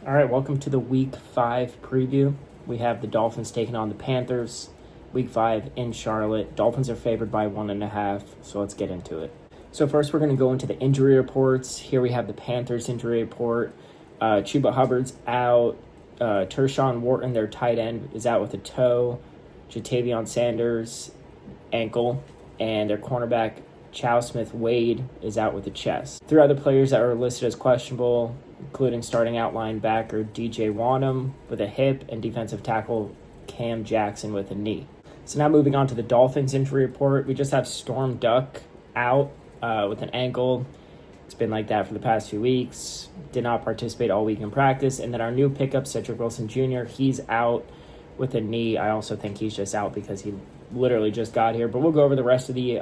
All right, welcome to the Week 5 preview. We have the Dolphins taking on the Panthers. Week 5 in Charlotte. Dolphins are favored by 1.5, so let's get into it. So first we're going to go into the injury reports. Here we have the Panthers injury report. Chuba Hubbard's out. Tershawn Wharton, their tight end, is out with a toe. Jatavion Sanders, ankle. And their cornerback, Chow Smith-Wade, is out with a chest. 3 other players that are listed as questionable, including starting out linebacker DJ Wanham with a hip and defensive tackle Cam Jackson with a knee. So now moving on to the Dolphins injury report, we just have Storm Duck out with an ankle. It's been like that for the past few weeks. Did not participate all week in practice. And then our new pickup, Cedric Wilson Jr., he's out with a knee. I also think he's just out because he literally just got here. But we'll go over the rest of the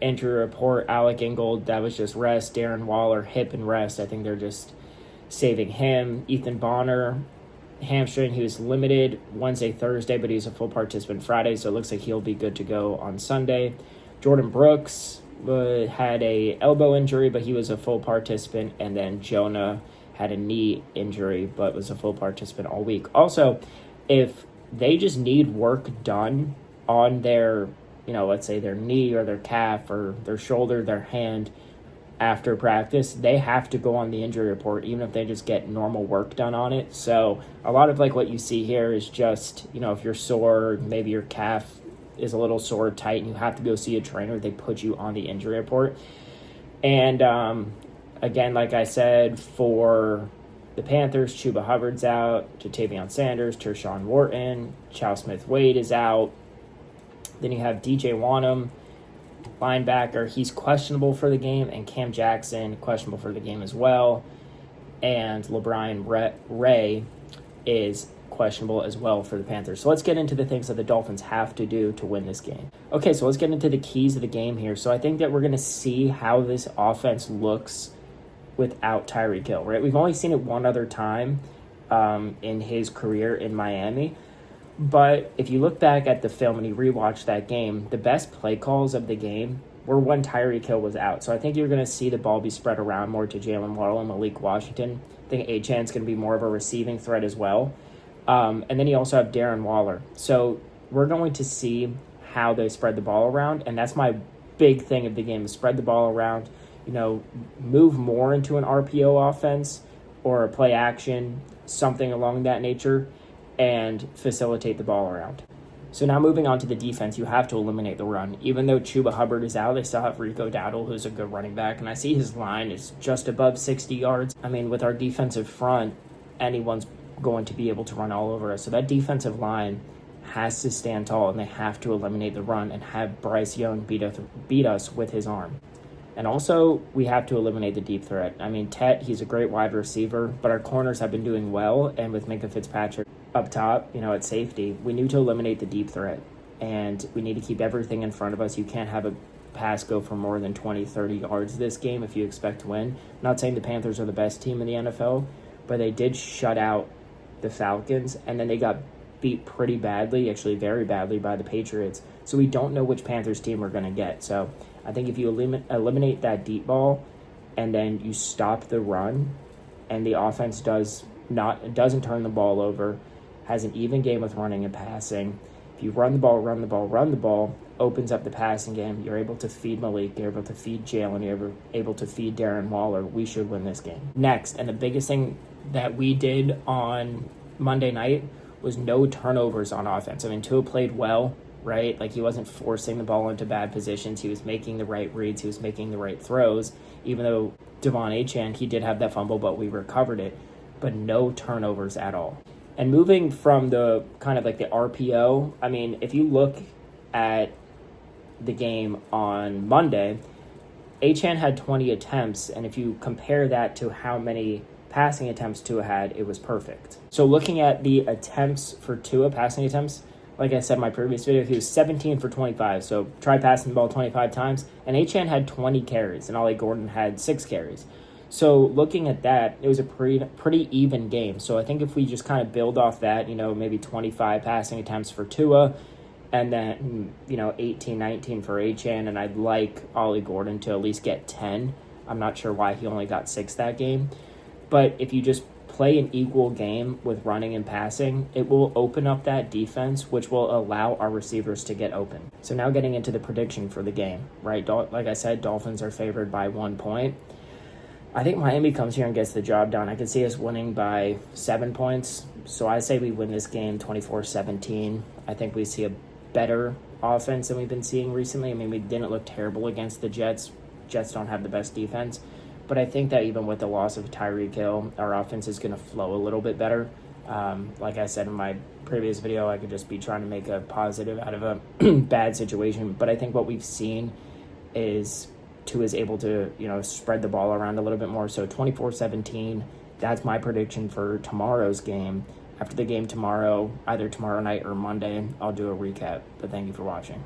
injury report. Alec Ingold, that was just rest. Darren Waller, hip and rest. I think they're just saving him. Ethan Bonner, hamstring. He was limited Wednesday, Thursday, but he's a full participant Friday, so it looks like he'll be good to go on Sunday. Jordan Brooks had a elbow injury, but he was a full participant. And then Jonah had a knee injury, but was a full participant all week. Also, if they just need work done on their, let's say their knee or their calf or their shoulder, their hand after practice, they have to go on the injury report, even if they just get normal work done on it. So a lot of what you see here is just, if you're sore, maybe your calf is a little sore, tight, and you have to go see a trainer, they put you on the injury report. And again, like I said, for the Panthers, Chuba Hubbard's out, Jatavion Sanders, Tershawn Wharton, Chow Smith-Wade is out. Then you have DJ Wanham, linebacker. He's questionable for the game, and Cam Jackson, questionable for the game as well. And LeBron Ray is questionable as well for the Panthers. So let's get into the things that the Dolphins have to do to win this game. Okay, so let's get into the keys of the game here. So I think that we're going to see how this offense looks without Tyreek Hill, right? We've only seen it one other time in his career in Miami. But if you look back at the film and you rewatch that game, the best play calls of the game were when Tyreek Hill was out. So I think you're going to see the ball be spread around more to Jalen Waddle and Malik Washington. I think Achane's going to be more of a receiving threat as well. And then you also have Darren Waller. So we're going to see how they spread the ball around. And that's my big thing of the game, is spread the ball around, move more into an RPO offense or a play action, something along that nature, and facilitate the ball around. So now moving on to the defense, you have to eliminate the run. Even though Chuba Hubbard is out, they still have Rico Dowdle, who's a good running back, and I see his line is just above 60 yards. I mean, with our defensive front, anyone's going to be able to run all over us. So that defensive line has to stand tall, and they have to eliminate the run and have Bryce Young beat us with his arm. And also, we have to eliminate the deep threat. I mean, Tet, he's a great wide receiver, but our corners have been doing well, and with Minkah Fitzpatrick up top, at safety, we need to eliminate the deep threat, and we need to keep everything in front of us. You can't have a pass go for more than 20, 30 yards this game if you expect to win. I'm not saying the Panthers are the best team in the NFL, but they did shut out the Falcons, and then they got beat pretty badly, actually very badly, by the Patriots. So we don't know which Panthers team we're going to get. So I think if you eliminate that deep ball and then you stop the run and the offense doesn't turn the ball over, has an even game with running and passing, if you run the ball, opens up the passing game, you're able to feed Malik, you're able to feed Jalen, you're able to feed Darren Waller, we should win this game. Next, and the biggest thing that we did on Monday night was no turnovers on offense. I mean, Tua played well, right? He wasn't forcing the ball into bad positions. He was making the right reads. He was making the right throws. Even though Devon Achane, he did have that fumble, but we recovered it. But no turnovers at all. And moving from the kind of the RPO, I mean, if you look at the game on Monday, Achane had 20 attempts, and if you compare that to how many passing attempts Tua had, it was perfect. So looking at the attempts for Tua, passing attempts, like I said in my previous video, he was 17 for 25, so try passing the ball 25 times, and Achane had 20 carries, and Ollie Gordon had 6 carries. So looking at that, it was a pretty even game. So I think if we just kind of build off that, maybe 25 passing attempts for Tua, and then, 18, 19 for Achane, and I'd like Ollie Gordon to at least get 10. I'm not sure why he only got 6 that game. But if you just play an equal game with running and passing, it will open up that defense, which will allow our receivers to get open. So now getting into the prediction for the game, right? Like I said, Dolphins are favored by 1 point. I think Miami comes here and gets the job done. I can see us winning by 7 points. So I say we win this game 24-17. I think we see a better offense than we've been seeing recently. I mean, we didn't look terrible against the Jets. Jets don't have the best defense. But I think that even with the loss of Tyreek Hill, our offense is going to flow a little bit better. Like I said in my previous video, I could just be trying to make a positive out of a bad situation. But I think what we've seen is Tua is able to, spread the ball around a little bit more. So 24-17, that's my prediction for tomorrow's game. After the game tomorrow, either tomorrow night or Monday, I'll do a recap. But thank you for watching.